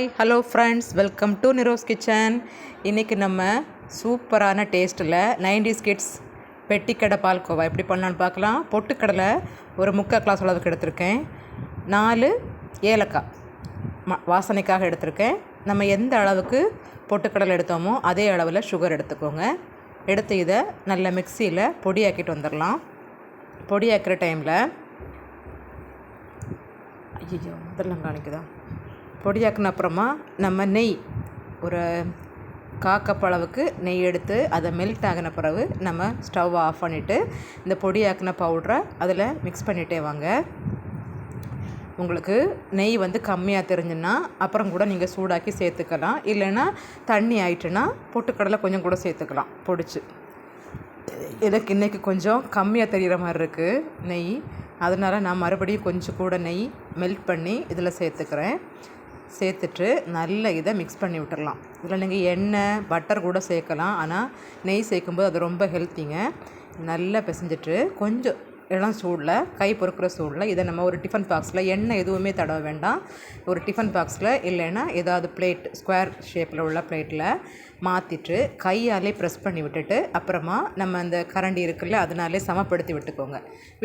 Hello friends, welcome to Niros kitchen. இன்றைக்கி நம்ம சூப்பரான டேஸ்ட்டில் 90s கிட்ஸ் பெட்டிக்கடை பால்கோவா எப்படி பண்ணலான்னு பார்க்கலாம். பொட்டுக்கடலை ஒரு 3/4 கிளாஸ் அளவுக்கு எடுத்திருக்கேன். 4 ஏலக்காய் வாசனைக்காக எடுத்திருக்கேன். நம்ம எந்த அளவுக்கு பொட்டுக்கடலை எடுத்தோமோ அதே அளவில் சுகர் எடுத்துக்கோங்க. எடுத்து இதை நல்ல மிக்சியில் பொடியாக்கிட்டு வந்துடலாம். பொடியாக்கிற டைமில் ஐயோ இதெல்லாம் காணிக்குதா. பொடியாக்கின அப்புறமா நம்ம நெய் ஒரு 1/4 கப் அளவுக்கு நெய் எடுத்து அதை மெல்ட் ஆகின பிறகு நம்ம ஸ்டவ் ஆஃப் பண்ணிவிட்டு இந்த பொடியாக்கின பவுட்ரை அதில் மிக்ஸ் பண்ணிகிட்டே வாங்க. உங்களுக்கு நெய் கம்மியாக தெரிஞ்சுன்னா அப்புறம் கூட நீங்கள் சூடாக்கி சேர்த்துக்கலாம். இல்லைன்னா தண்ணி ஆயிட்டுன்னா பொட்டுக்கடலை கொஞ்சம் கூட சேர்த்துக்கலாம் பொடிச்சு. எனக்கு இன்றைக்கி கொஞ்சம் கம்மியாக தெரிகிற மாதிரி இருக்குது நெய், அதனால் நான் மறுபடியும் கொஞ்சம் கூட நெய் மெல்ட் பண்ணி இதில் சேர்த்துட்டு நல்ல இதை மிக்ஸ் பண்ணி விட்டுடலாம். இதில் நீங்கள் எண்ணெய் பட்டர் கூட சேர்க்கலாம், ஆனால் நெய் சேர்க்கும்போது அது ரொம்ப ஹெல்த்திங்க. நல்லா பிசைஞ்சிட்டு கொஞ்சம் இளம் சூடில் கை பொறுக்கிற சூடில் இதை நம்ம ஒரு டிஃபன் பாக்ஸில் எண்ணெய் எதுவுமே தடவ வேண்டாம். ஒரு டிஃபன் பாக்ஸில் இல்லைன்னா ஏதாவது பிளேட் ஸ்கொயர் ஷேப்பில் உள்ள பிளேட்டில் மாற்றிட்டு கையாலே ப்ரெஸ் பண்ணி விட்டுட்டு அப்புறமா நம்ம அந்த கரண்டி இருக்குல்ல அதனாலே சமப்படுத்தி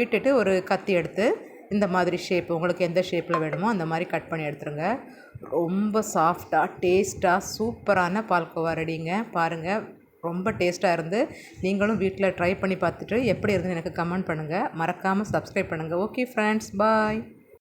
விட்டுட்டு ஒரு கத்தி எடுத்து இந்த மாதிரி ஷேப் உங்களுக்கு எந்த ஷேப்பில் வேணுமோ அந்த மாதிரி கட் பண்ணி எடுத்துருங்க. ரொம்ப சாஃப்டாக டேஸ்ட்டாக சூப்பரான பால்கோவா ரெடிங்க. பாருங்கள், ரொம்ப டேஸ்ட்டாக இருந்து நீங்களும் வீட்டில் ட்ரை பண்ணி பார்த்துட்டு எப்படி இருந்து எனக்கு கமெண்ட் பண்ணுங்கள். மறக்காமல் சப்ஸ்கிரைப் பண்ணுங்கள். ஓகே ஃப்ரெண்ட்ஸ், பாய்.